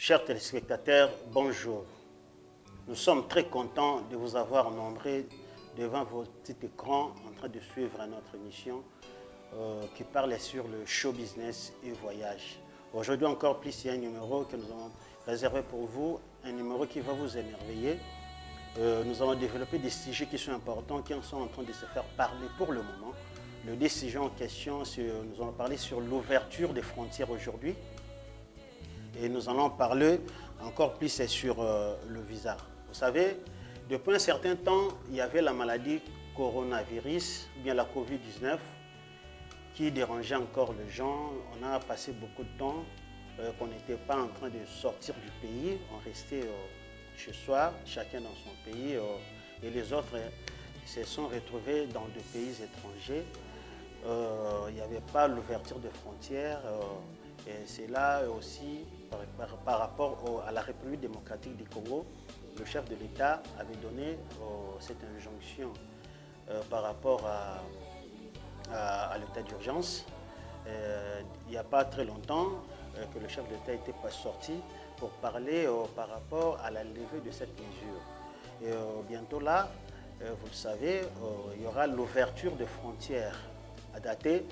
Chers téléspectateurs, bonjour. Nous sommes très contents de vous avoir nombreux devant vos petits écrans en train de suivre notre émission qui parle sur le show business et voyage. Aujourd'hui encore plus, il y a un numéro que nous avons réservé pour vous, un numéro qui va vous émerveiller. Nous allons développer des sujets qui sont importants, qui sont en train de se faire parler pour le moment. Le décision en question, nous allons parler sur l'ouverture des frontières aujourd'hui. Et nous allons parler encore plus sur le visa. Vous savez, depuis un certain temps, il y avait la maladie coronavirus, ou bien la Covid-19, qui dérangeait encore les gens. On a passé beaucoup de temps qu'on n'était pas en train de sortir du pays. On restait chez soi, chacun dans son pays. Et les autres se sont retrouvés dans des pays étrangers. Il n'y avait pas l'ouverture des frontières. Et c'est là aussi, par rapport à la République démocratique du Congo, le chef de l'État avait donné cette injonction par rapport à l'état d'urgence. Il n'y a pas très longtemps que le chef de l'État n'était pas sorti pour parler par rapport à la levée de cette mesure. Et bientôt là, vous le savez, il y aura l'ouverture des frontières à dater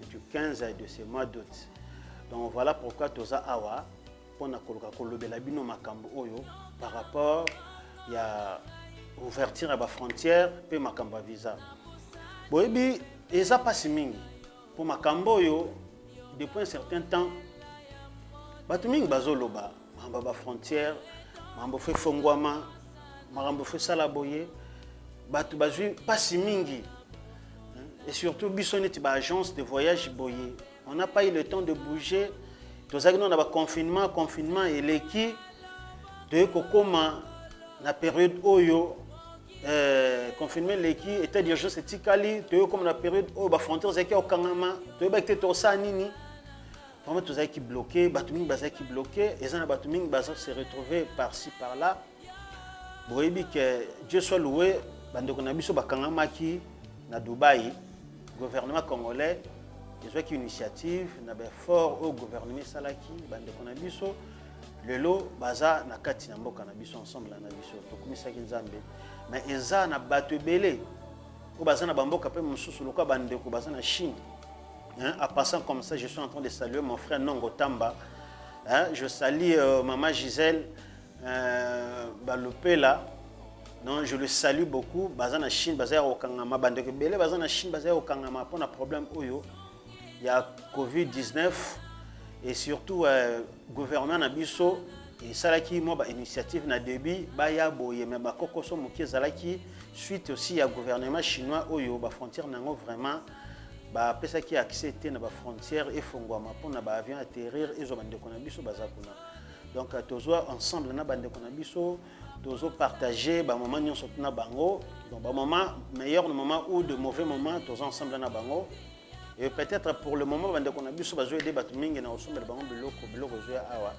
du 15 de ce mois d'août. Donc voilà pourquoi Toza Awa, pour par rapport à l'ouverture à la frontière et à visa. Boyebi, et ça passe mingi. Pour Makambo, depuis un certain temps, Batuming Bazoloba, Mamba frontière, Mambo fait Fongwama, Mambo fait Salaboye, Batu Bazu passe mingi. Et surtout, Bissonnet, agence de voyage Boye. On n'a pas eu le temps de bouger. Nous avons un confinement et l'équipe de Kokoma, la période Oyo, confinement l'équipe, état d'urgence et Tikali, comme la période où la frontière est au Kangama, tu as été au Sanini. Vraiment, tu as été bloqué, Batuming Baza qui bloqué, et ça, Batuming Baza s'est retrouvé par-ci, par-là. Vous voyez que Dieu soit loué, Bandokonabiso Bakangama qui, na Dubaï, gouvernement congolais. Ils ont une initiative, fort au gouvernement Salaki, Bandekonabiso, le lot, Baza, Nakati, Nambo, Kanabiso, ensemble, Nabiso, Tokumisaki Nzambe. Mais ils ont battu belé. Au Baza, Nabambo, Kapé, Moussou, Loka, Bandeko, Baza, na Chine. En passant comme ça, je suis en train de saluer mon frère Nongo Tamba. Je salue maman Gisèle Balopela. Non, je le salue beaucoup. Baza, na Chine, Baza, au Kangama, Bandeko, belé, Baza, na Chine, Baza, au Kangama, pour un problème, Oyo. Il y a Covid-19 et surtout le gouvernement Nabiso et Salaki Moba initiative na début baya boye mais bakokoso mokie Salaki suite aussi à gouvernement chinois oyo ba frontière nango vraiment ba pesa qui accepté na ba frontière et fongwama pour na ba avion atterrir et zo bande konabiso bazakuna. Donc tozo ensemble na bande konabiso tozo partager ba moment nyonso na bango donc ba moment meilleur moment ou de mauvais moment tozo ensemble na bango. Et peut-être pour le moment, on a vu que les gens mingi na osomba bango biloko zoya awa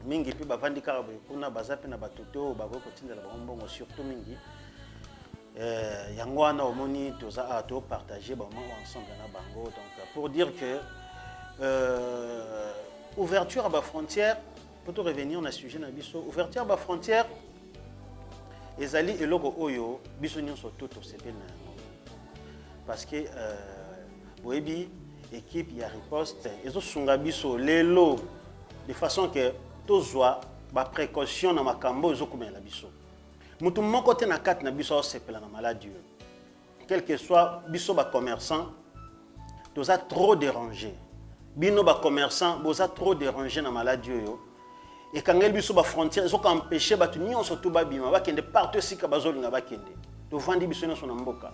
mingi pe bavandi kaka kuna bazape na batoto bako kotindela bango surtout mingi yango wana omoni toza a to partager ba moment ensemble na bango. Donc pour dire que ouverture à la frontière, pour te revenir na sujet na biso, ouverture à la frontière ezali eloko oyo biso nyonso toto sepena parce que Boebi, équipe, il y a riposte. Ils ont sungabiso, les lots, de façon que tous soient, ma précaution dans ma cambo, ils ont combien la biso. Moutou mon côté na kat na biso c'est la maladie. Quel que soit biso ba commerçant, tous a trop dérangé. Bino ba commerçant, vous a trop dérangé na maladie yo. Et quand elle biso ba frontière, ils ont empêché ba tu on surtout ba bima, ba kende partout si ka bazoli na ba kende. To vandi biso na son mboka.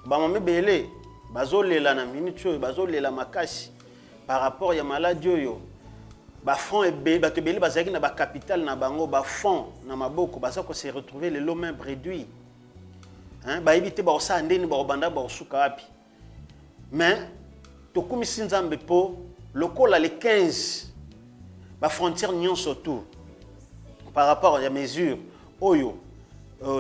Ba mame belé bazolela na minute oyo bazolela makasi par rapport ya maladie oyo ba fond ebe bato belé bazaki na ba capital na bango ba fond na maboko baza ko se retrouver le lot même réduit ba éviter ba osa ndeni ba obanda ba osuka wapi mais to komisi nzambe po lokola le 15 ba frontière nyonso tout par rapport ya mesure oyo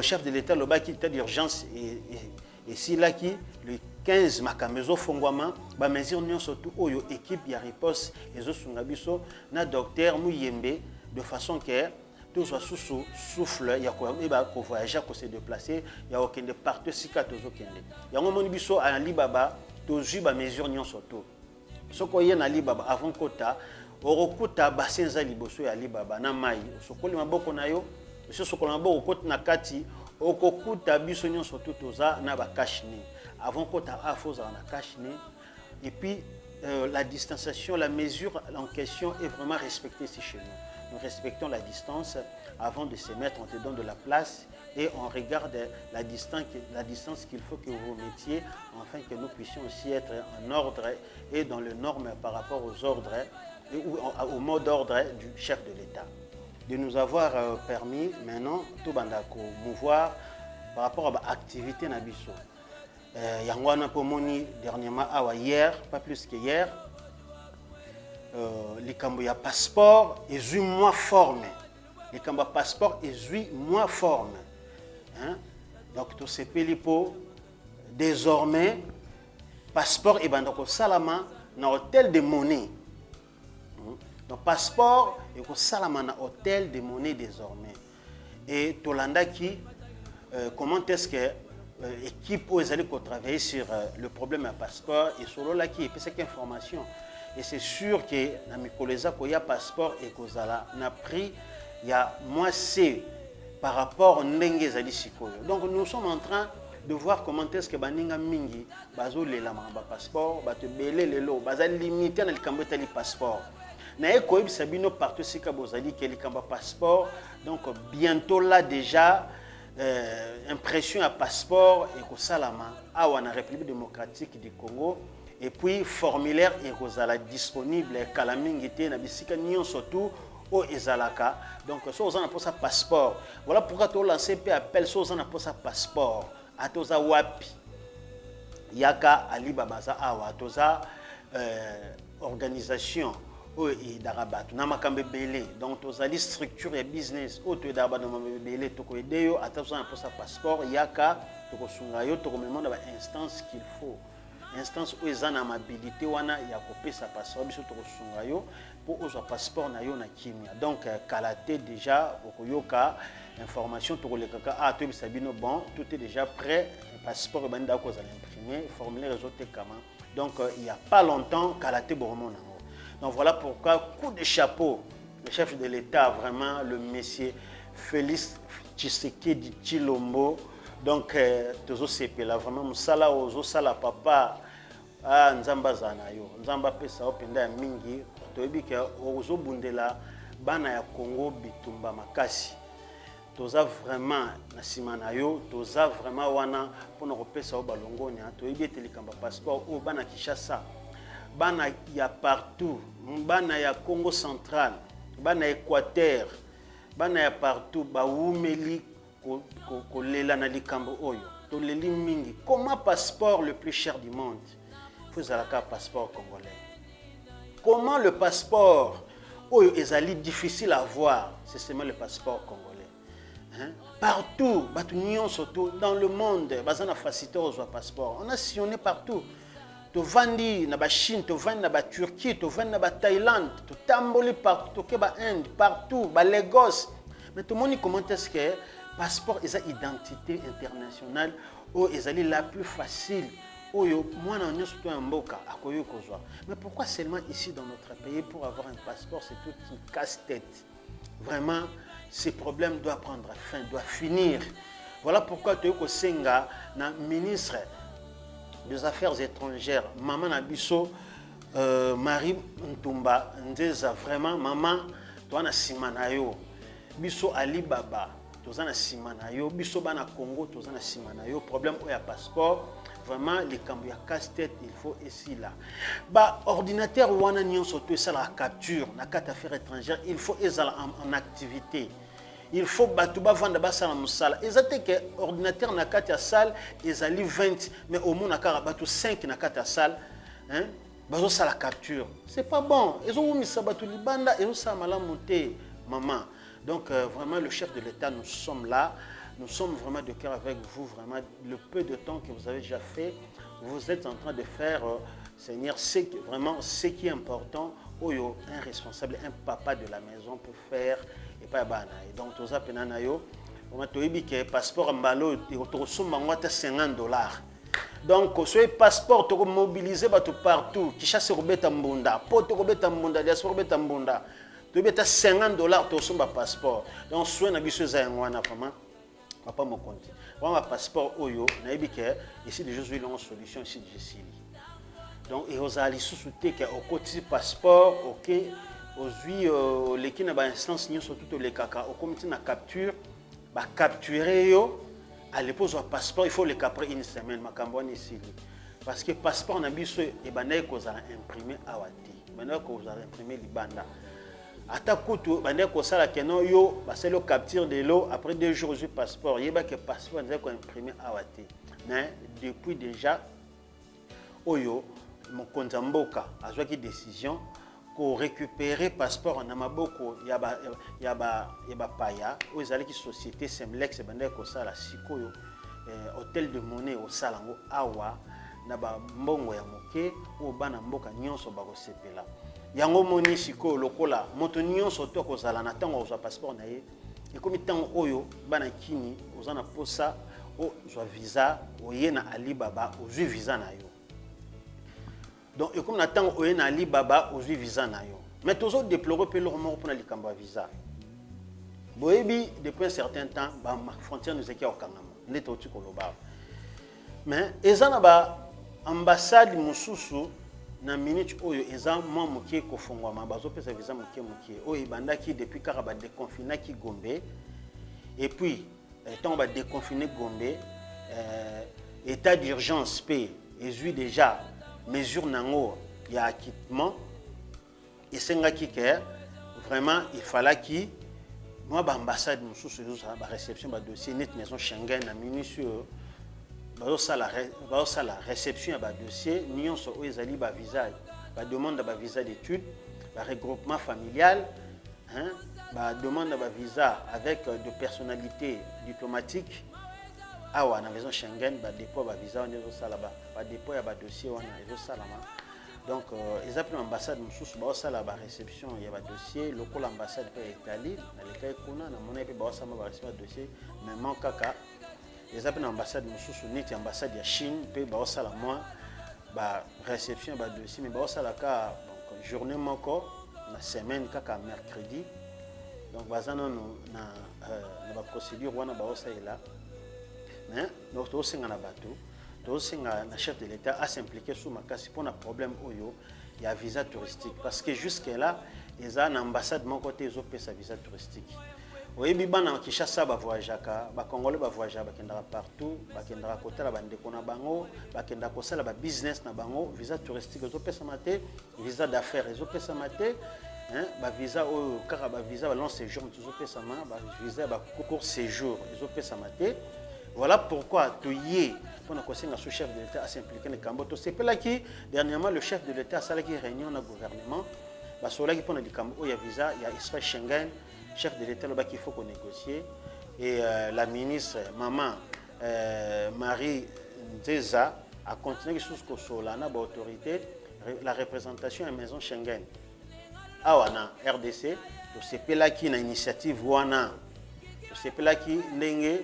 chef de l'état lobaki état d'urgence et si là qui le 15 makamezo fongwama ba mesure nyonso tout oyo équipe ya riposte ezo sunga biso na docteur Muyembe de façon que tout soit sous souffle, il y a quoi voyager, se déplacer, il y a aucun de partout si ka tozo kende. Il y a un moment biso à Alibaba, tozu ba mesure nyon surtout. Ce qu'on y a Alibaba avant kota, orokuta basenza liboso ya Alibaba na mai, sokoli maboko na yo, ce sokoli maboko kota na kati, okokuta biso nyon surtout toza na ba kashne. Avant kota afoza na kashne et puis la distanciation, la mesure en question est vraiment respectée ici chez nous. Nous respectons la distance avant de se mettre, on te donne de la place et on regarde la distance qu'il faut que vous mettiez afin que nous puissions aussi être en ordre et dans les normes par rapport aux ordres ou au mot d'ordre du chef de l'État. De nous avoir permis maintenant tout bandako mouvoir par rapport à l'activité Nabiso. Yangwana Pomoni dernièrement hier, pas plus que hier. Les Camboya passeport et 8 mois formé. Les Camboya passeport et 8 mois formé. Hein? Donc, tout ce pélipo, désormais, passeport et bandako salama dans hôtel de monnaie. Donc, passeport et salama dans hôtel de monnaie désormais. Et Tolanda qui, comment est-ce que l'équipe où ils allaient travailler sur le problème à passeport et sur là qui est cette information. Et c'est sûr que dans mes collègues, il y a passeport et que ça a pris, il y a moins C par rapport à Ndenge Zali Sikoyo. Donc nous sommes en train de voir comment est-ce que Baninga Mingi, Bazo le passeport, Bato Belé le lot, Baza limité dans le Cambodge le passeport. Nae Koib Sabino partout si Kabozali qui est le passeport. Donc bientôt là déjà, impression à passeport et que Salama, à la République démocratique du Congo. Et puis, formulaire est disponible, Kalamingité, Nabisika, Nyon surtout, au Ezalaka. Donc, ça, on a pour ça passeport. Voilà pourquoi tu as lancé un appel, ça, on a pour ça passeport. À Toza Wapi, Yaka, Alibabaza, Awa, Toza, organisation, au Darabat, Namakambe Belé. Donc, Toza, les structures et business, au Darabat, Namakambe Belé, Toko Edeo, à Toza, pour ça passeport, Yaka, Toko Sungayo, Toko Memon, dans l'instance qu'il faut. Instance où ils ont l'amabilité, wana ya kopé sa passeport, biso to sunga yo pour ozo passeport na yo na kimia. Donc kalaté déjà okoyoka information to kolekaka ah to bisabino bon, tout est déjà prêt, passeport banda ko za l'imprimer, formulaire réseauté kama. Donc il y a pas longtemps kalaté boromon nango. Donc voilà pourquoi coup de chapeau le chef de l'État vraiment le monsieur Félix Tshisekedi Tshilombo. Donc, tozo sepela vraiment musala ozo sala papa ah nzamba zana yo nzamba pesa openda ya mingi toyebi ke ozo bundela bana ya Congo bitumba makasi toza vraiment na sima na yo toza vraiment wana pona kopesa o balongoni toyebi etelikamba passeport o bana Kinshasa bana ya partout bana ya Congo central bana Équateur bana ya partout baumeli kolela na likambo oyo to leli mingi. Comment passeport le plus cher du monde? Il faut un passeport congolais. Comment le passeport oyo ezali difficile à voir? C'est seulement le passeport congolais. Hein? Partout, surtout dans le monde, bazana facilité aux passeport. On a sillonné partout. To vandi na ba Chine, to vandi na ba Turquie, to vandi na ba Thaïlande, to tamboli partout, to ba Inde, partout, ba Lagos. Mais tout le monde comment est-ce que passeport est une identité internationale ou est la plus facile. Mais pourquoi seulement ici dans notre pays pour avoir un passeport c'est toute une casse-tête. Vraiment, ces problèmes doivent prendre fin, doivent finir. Voilà pourquoi tu es Senga, ministre des Affaires étrangères, Maman Nabiso, Marie Ntumba, Ndeza, vraiment, Maman, toi, na Simanayo, Biso Alibaba. Tozana Simanayo, biso bana Congo, tozana Simanayo, problème où il y a passeport, vraiment les Cambodgiens casse-tête, il faut ici là. Bah ordinateur ou on surtout ça la capture, la carte affaires étrangères, il faut être en activité. Il faut batouba vendre bas la musala. Exactement que ordinateur na carte à salle, ils allaient 20, mais au moins na carte batou 5 na carte à salle, hein? Bazo ça la capture. C'est pas bon. Ils ont mis ça batou libanda, ils ont ça malamonté, maman. Donc vraiment le chef de l'État, nous sommes là, nous sommes vraiment de cœur avec vous, vraiment le peu de temps que vous avez déjà fait, vous êtes en train de faire, Seigneur, vraiment ce qui est important oyo un responsable, un papa de la maison pour faire et pas bana. Et donc toza penana yo, on a toyebi que passeport mbalo et otosomba ngwata $50. Donc ce passeport to mobiliser bato partout, qui chasse robeta mbunda, poto robeta mbunda, diaspora robeta mbunda. Tu beta $50 to somba passeport. Donc soit na biso za ngwana vraiment papa mon compte. Vraiment passeport oyo na yebi que ici les Jésus ont solution ici de Jesili. Donc et aux ali sous-souté que au côté passeport OK aux les na ba instance ni surtout les kaka au comité na capture ba capturer yo à l'époque au passeport il faut le capturer une semaine makambo ici parce que passeport na biso e banaye ko za imprimer awati banaye ko za imprimer libanda ata kutu banaye ko sala keno yo ba c'est le capture de l'eau après 2 jours du passeport yeba que passeport na ko imprimer awati mais depuis déjà oyo mon konzamboka azwa ki décision pour récupérer passeport na maboko yaba paya o ezali ki société Semlex bande ko sala sikoyo hôtel de monnaie au salango awa na ba mbongo ya moke o bana mboka nyonso ba ko sepela yango moni sikoyo lokola moto nyonso to ko sala na tango ozwa passeport na ye e komi tango oyo bana kini ozana posa o zwa visa o yena Alibaba ozwi visa na yo. Donc, et comme on attend au Alibaba aux visa na yo. Mais toujours déplorer peu leur mort pour le visa. Boebi depuis un certain temps, bah ma frontière nous est au Kangama, n'est au Tikoloba. Mais ezana ba ambassade mususu na minute oyo ezan moi mokie ko fongwa ma bazo pesa visa mokie oyo banda ki depuis karaba déconfiné ki Gombe et puis tant ba déconfiné Gombe état d'urgence paye et lui déjà mesure nango ya acquittement et senga ki que vraiment il fallait qui moi ba ambassade mususu ba réception ba dossier net maison Schengen na minusio ba la réception ba dossier nyonso o ezali ba visa ba demande ba visa d'études ba regroupement familial hein ba demande ba visa avec de personnalités diplomatiques awa na maison Schengen ba dépôt ba visa on ezo sala ba dépôt ya ba dossier wana ezo salama donc ils appellent ambassade mususu ba sala ba réception ya ba dossier local ambassade pe Italie na lekai kuna na mona pe ba sala ba réception dossier mais mon kaka ils appellent ambassade mususu neti ambassade ya Chine pe ba sala moi ba réception ba dossier mais ba sala ka donc journée moko na semaine kaka mercredi donc bazana na ba procédure wana ba sala mais nous tous na bateau tous na chef de l'État à s'impliquer sous ma casse pour un problème oyo il y a visa touristique parce que jusque là ils ont une ambassade mon côté ils ont payé sa visa touristique oui bibana Kinshasa ba voyageaka ba congolais ba voyageaka ba kendara partout ba kendara kotala ba ndeko na bango ba kendara kosala ba business na bango visa touristique ils ont payé sa maté visa d'affaires ils ont payé sa maté hein ba visa oyo kaka ba visa ba long séjour ils ont payé sa main ba visa ba court séjour ils ont payé sa maté. Voilà pourquoi tu y es pour le sous-chef de l'État à s'impliquer dans le Camboto. C'est pour là que dernièrement le chef de l'État a une réunion dans le gouvernement. Parce que pour le Camboto, il y a visa, il y a espace Schengen. Chef de l'État qu'il faut qu'on négocie. Et la ministre maman Marie Ndeza a continué sous l'autorité la représentation à la maison Schengen. Ah wana RDC, c'est pour là qu'il y a une initiative wana. C'est pour là qu'il y a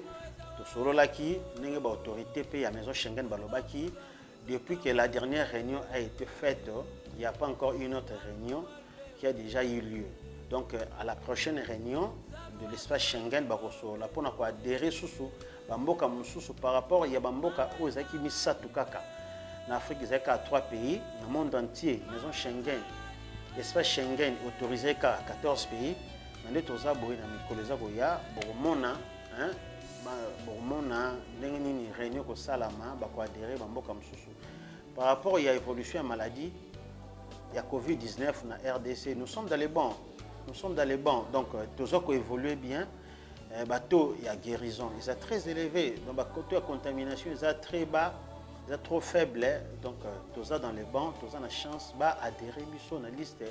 Sorolaki, n'enge ba autorité pays à maison Schengen balobaki depuis que la dernière réunion a été faite, il n'y a pas encore une autre réunion qui a déjà eu lieu. Donc à la prochaine réunion de l'espace Schengen bakoso la pona ko adhérer sous bamboka mususu par rapport il y a bamboka ozaki misatu kaka. En Afrique il y a 3 pays, dans le monde entier, maison Schengen, l'espace Schengen autorisé qu'à 14 pays. Mais toza boy na mikoleza ko ya bomona hein bomona ndenge réunion ko salama ba ko adhérer bamboka mususu par rapport il y a évolution à maladie il y a Covid-19 na RDC nous sommes dans les bons donc toza ko évoluer bien bateau il y a guérison ils sont très élevés donc ba côté contamination ils sont très bas ils sont trop faibles donc toza dans les bons toza na chance ba adhérer biso na liste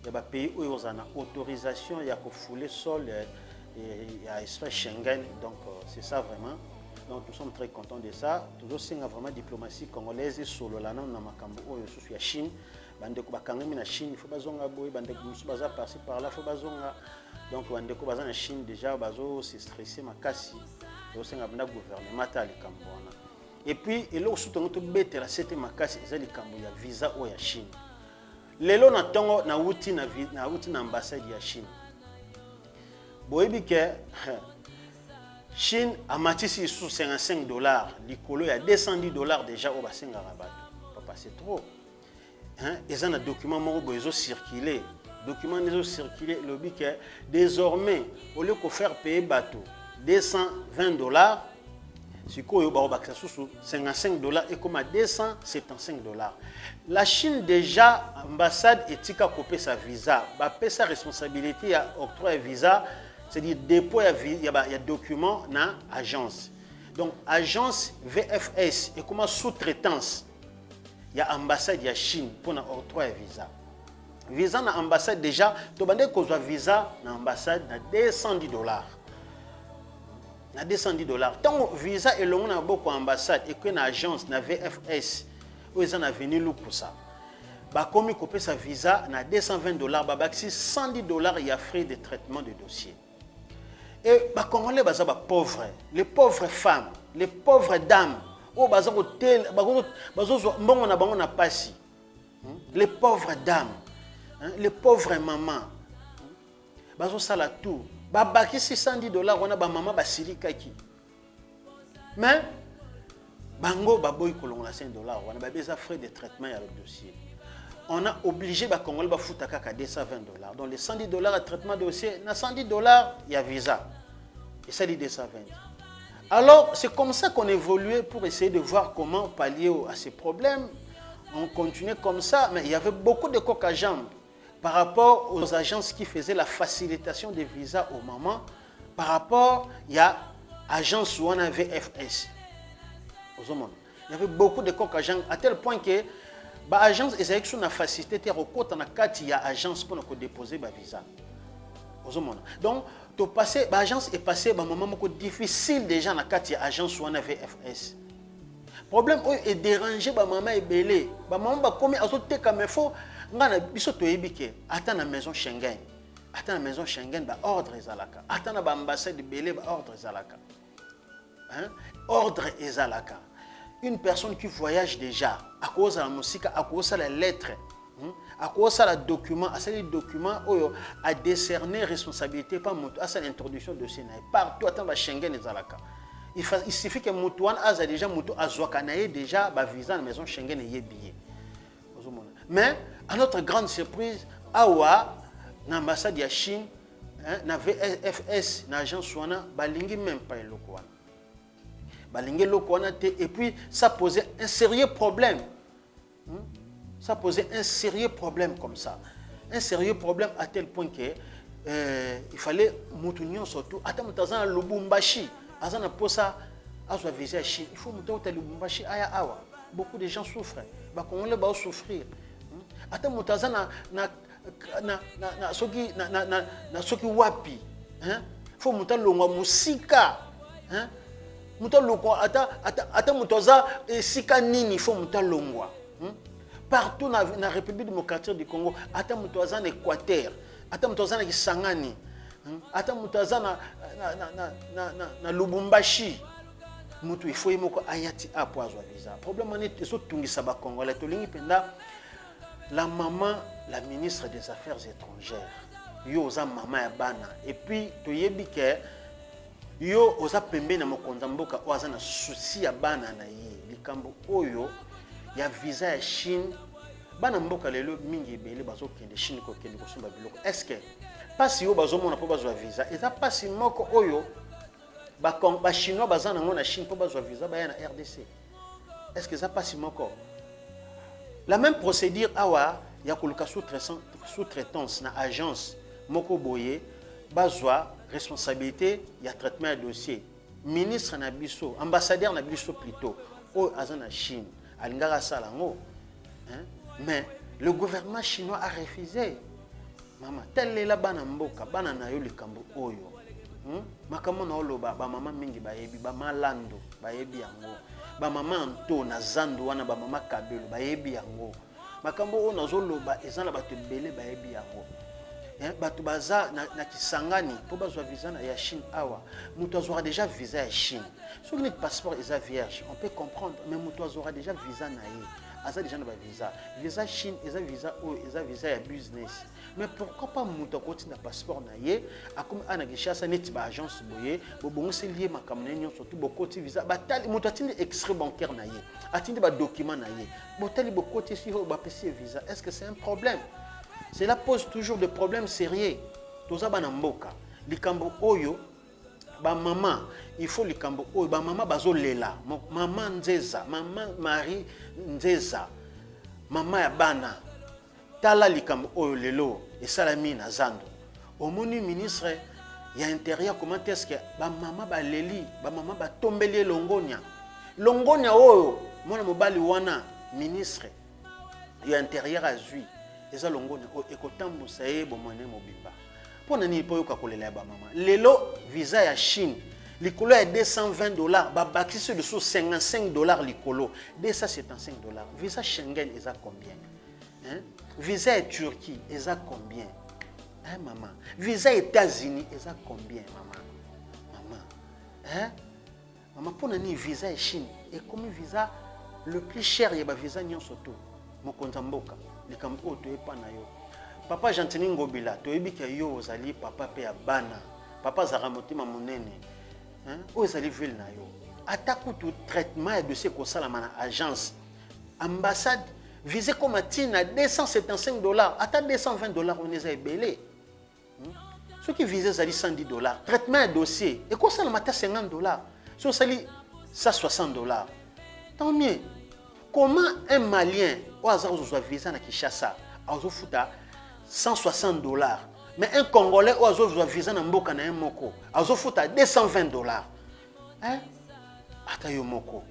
il y a pays où ils ont autorisation il y a ko fouler sol il y a espace Schengen, donc c'est ça vraiment. Donc nous sommes très contents de ça. Toujours c'est vraiment diplomatie congolaise et solo là non na makambo oyo susu ya Chine bandeko bakangami na Chine il faut bazonga boy bandeko musu baza passer par là faut bazonga donc bandeko baza na Chine déjà bazo se stresser makasi osenga banda gouvernement ta likambo wana et puis eloko sutongo to betela c'était makasi eza likambo ya visa o ya Chine lelo na tongo na wuti na ambassade ya Chine boyebi ke Chine a matisi sous $55 likolo ya $210 déjà au basenga rabato papa c'est trop hein ils ont un document moko bozo circuler document les circuler lobi ke désormais au lieu de faire payer bateau $220 sikoyo ba bakisa sous $55 et comme à $275 la Chine déjà ambassade etika couper sa visa ba paie sa responsabilité à octroi visa c'est-à-dire dépôt il y a document na agence donc agence VFS et comment sous-traitance il y a ambassade ya Chine pour na octroi visa visa na ambassade déjà to bande ko visa na ambassade na $210 na $210 tant visa elongo na boko ambassade et que na agence na VFS où ils en a venu lu pour ça ba komi couper sa visa na $220 ba baxi $110 il y a frais de traitement de dossier. Et les Congolais, les pauvres femmes, les pauvres dames, les pauvres dames, les pauvres mamans, tout. $610, on a maman basili kaki. Mais bango baboy kolonga $5, on a besoin frais de traitement à le dossier. On a obligé les Congolais à foutre à $220. Donc les $110 de traitement de dossier, na $110 il y a visa. Et ça dit $220. Alors c'est comme ça qu'on évoluait pour essayer de voir comment pallier à ces problèmes. On continuait comme ça, mais il y avait beaucoup de coques à jambes par rapport aux agences qui faisaient la facilitation des visas aux mamans. Par rapport, il y a agence où on avait VFS. Il y avait beaucoup de coques à jambes à tel point que l'agence essaie de la facilité de recours dans il y a agence pour nous déposer le visa. Donc, l'agence est passé un moment difficile déjà dans l'agence où on avait VFS. Le problème est dérangé, maman est belé. Maman va comme azote comme il faut. Ngana biso to yebike. Attends la maison Schengen. Attends la maison Schengen ba ordre ezalaka. Attends la ambassade belé ba ordre ezalaka. Hein? Ordre ezalaka. Une personne qui voyage déjà à cause de la musique, à cause de la lettre, à cause de la document, à ces documents à décerner responsabilité par moto à l'introduction de Sénat. Partout attends la Schengen ezalaka. Il suffit que Moutouane a déjà Moutou Azouakanaye déjà ba visa à la maison Schengen et billet. Mais à notre grande surprise, Awa, l'ambassade de Chine, na VFS, na agence Souana, balingi même pas le Lokwana. Balingi Lokwana et puis ça posait un sérieux problème. Ça posait un sérieux problème comme ça. Un sérieux problème à tel point que il fallait Moutounion surtout. Attends, Moutazan Lubumbashi. Azana posa azwa visa Chine. Il faut monter au Lubumbashi aya awa. Beaucoup de gens souffrent. Ba Congolais ba souffrir. Ata mutaza na soki wapi. Hein? Faut muta longwa musika. Hein? Muta longwa ata mutaza sika nini faut muta longwa. Partout dans la République démocratique du Congo, ata mutaza na Équateur, ata mutaza na Kisangani. Ata mutaza na Lubumbashi mutu il faut yimoko ayati apo azwa visa problème est so tungisa ba Congolais to lingi penda la maman la ministre des Affaires étrangères yo oza maman ya bana et puis to yebi ke yo oza pembe na mokonza mboka o aza na souci ya bana na ye likambo oyo ya visa ya Chine bana mboka lelo mingi ebele bazo kende Chine ko kende ko sumba biloko est-ce que pasi yo bazomona po bazwa visa eza pasi moko oyo ba chinois bazana ngona Chine po bazwa visa ba ya na RDC est-ce que ça pasi moko la même procédure awa ya koluka sous-traitance na agence moko boye bazwa responsabilité ya traitement de dossier ministre na biso ambassadeur na biso plutôt o azana Chine alingaka salango hein mais le gouvernement chinois a refusé. Maman, tel est la bana mboka, bana na yo likambo oyo. Makambo na oloba ba mama mingi ba yebi ba malando ba yebi yango. Ba mama anto na zandu wana ba mama kabelo ba yebi yango. makambo o nazoloba ezana bato belé bayebi yango. Bato baza na kisangani po bazwa visa na ya Chine awa. Mutu azora déjà visa ya Chine. Soki le passeport est vierge, on peut comprendre, mais mutu azora déjà visa na ye. Aza déjà na ba visa. Visa Chine eza visa o eza visa ya business. Mais pourquoi pas mutu akoti na passeport na ye, akomi ana Kinshasa neti ba agence boye, bo bongo se lié makamne nyo surtout bokoti visa. Batali mutu atindi extrait bancaire na ye. Atindi ba document na ye. Botali bokoti si ho ba pesi visa. Est-ce que c'est un problème? Cela pose toujours des problèmes sérieux. Toza bana mboka. Likambo oyo ba maman, il faut likambo oyo ba maman bazo lela. Maman Nzeza, maman Marie Nzeza. Maman ya bana. Tala likambo oyo lelo et salami na zando. Omoni ministre ya intérieur comment est-ce que ba maman ba leli, ba maman ba tombeli longonia. Longonia oyo mwana mobali wana ministre ya intérieur azui. Eza longoni ekotambusa ye bomone mobimba pona ni po yoka kolela ba mama lelo visa ya Chine likolo ya $220 ba bakisi de sous $55 likolo $275 visa Schengen eza combien visa ya Turquie eza combien maman visa États-Unis eza combien maman pona ni visa ya Chine et comme visa le plus cher ya ba visa nyonso to mokonza mboka likambo oyo toyepa na yo papa Gentini Ngobila toyebi ke yo ozali papa pe ya bana papa azaka motema monene oyo ezali ville na yo ata kutu traitement ya dossier kosalama na agence ambassade visé comme atina $275 ata $220 on eza ebele ce qui visé ezali $110 traitement ya dossier ekosalama ata $50 so osali $160 tant mieux. Comment un Malien ou un visa na Kinshasa a $160, mais un Congolais ou un visa na mboka na moko a $220? Ata yo moko.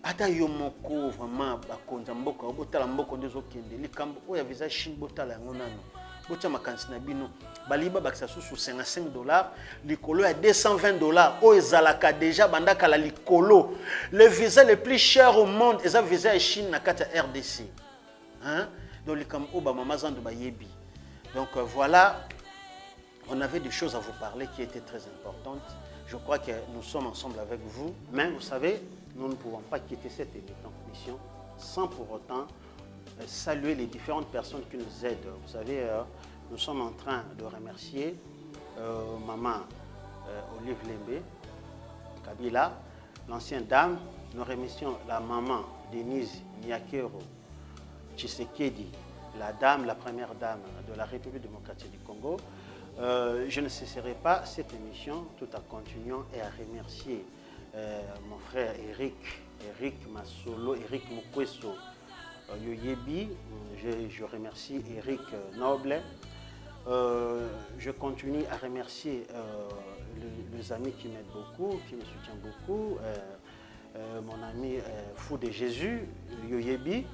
Ata yo moko vraiment bakonza mboka botala mboko ndezo kende likambo oya visa Chine botala yango nano. Botia makanisi na bino baliba bakisa susu $55 likolo ya $220 o ezalaka déjà bandaka la likolo le visa le plus cher au monde eza visa ya Chine na kata RDC donc likam o ba mama zando ba yebi donc voilà on avait des choses à vous parler qui étaient très importantes. Je crois que nous sommes ensemble avec vous, mais vous savez nous ne pouvons pas quitter cette émission sans pour autant saluer les différentes personnes qui nous aident. Vous savez, nous sommes en train de remercier maman Olive Lembe, Kabila, l'ancienne dame. Nous remercions la maman Denise Nyakero Tshisekedi, la première dame de la République démocratique du Congo. Je ne cesserai pas cette émission tout en continuant et à remercier mon frère Eric Masolo, Eric Mukweso, Yoyebi, je remercie Eric Noble. Je continue à remercier les amis qui m'aident beaucoup, qui me soutiennent beaucoup. Mon ami Fou de Jésus, Yoyebi.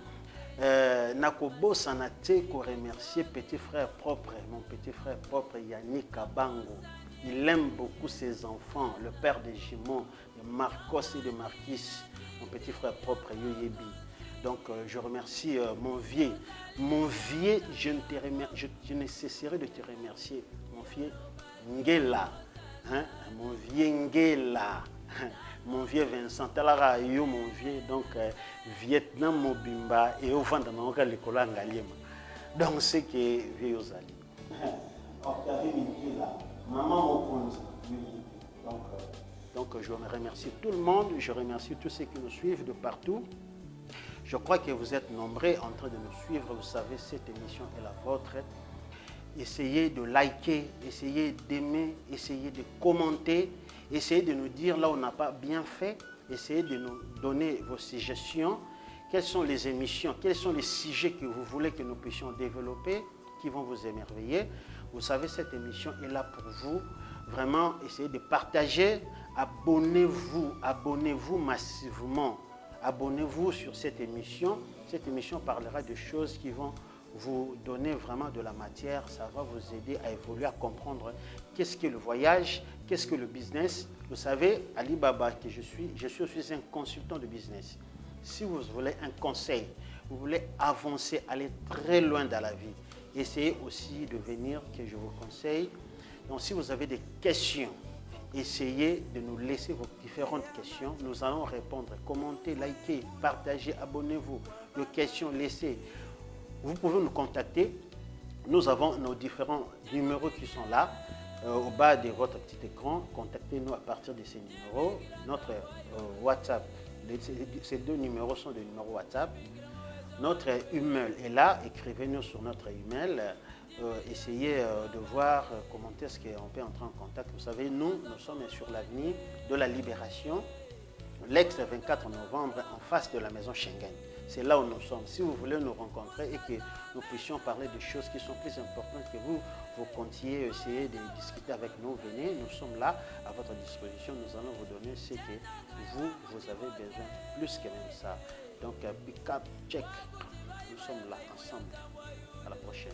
Nakobo Sanate, ko remercier petit frère propre, mon petit frère propre Yannick Kabango. Il aime beaucoup ses enfants, le père de Jimon, de Marcos et de Marquis, mon petit frère propre Yoyebi. Donc je remercie mon vieux, je ne cesserai de te remercier, mon vieux Ngela, mon vieux Ngela, mon vieux Vincent, Talara yo mon vieux, donc Vietnam Mobimba et au vent de Nanka Likola Ngaliema. Donc c'est que vieux Ozali. Maman donc je remercie tout le monde, je remercie tous ceux qui nous suivent de partout. Je crois que vous êtes nombreux en train de nous suivre. Vous savez, cette émission est la vôtre. Essayez de liker, essayez d'aimer, essayez de commenter, essayez de nous dire là où on n'a pas bien fait. Essayez de nous donner vos suggestions. Quelles sont les émissions, quels sont les sujets que vous voulez que nous puissions développer, qui vont vous émerveiller. Vous savez, cette émission est là pour vous. Vraiment, essayez de partager. Abonnez-vous, abonnez-vous massivement. Abonnez-vous sur cette émission. Cette émission parlera de choses qui vont vous donner vraiment de la matière. Ça va vous aider à évoluer, à comprendre qu'est-ce que le voyage, qu'est-ce que le business. Vous savez, Alibaba, que je suis aussi un consultant de business. Si vous voulez un conseil, vous voulez avancer, aller très loin dans la vie, essayez aussi de venir, que je vous conseille. Donc si vous avez des questions, essayez de nous laisser vos différentes questions. Nous allons répondre. Commentez, likez, partagez, abonnez-vous. Les questions, laissez. Vous pouvez nous contacter. Nous avons nos différents numéros qui sont là, au bas de votre petit écran. Contactez-nous à partir de ces numéros. Notre WhatsApp, ces deux numéros sont des numéros WhatsApp. Notre email est là. Écrivez-nous sur notre email. Essayez de voir comment est-ce qu'on peut entrer en contact. Vous savez, nous sommes sur l'avenue de la Libération, l'ex-24 novembre, en face de la maison Schengen. C'est là où nous sommes. Si vous voulez nous rencontrer et que nous puissions parler de choses qui sont plus importantes que vous comptiez essayer de discuter avec nous, venez, nous sommes là à votre disposition. Nous allons vous donner ce que vous avez besoin, plus que même ça. Donc, pick up, check. Nous sommes là ensemble. À la prochaine.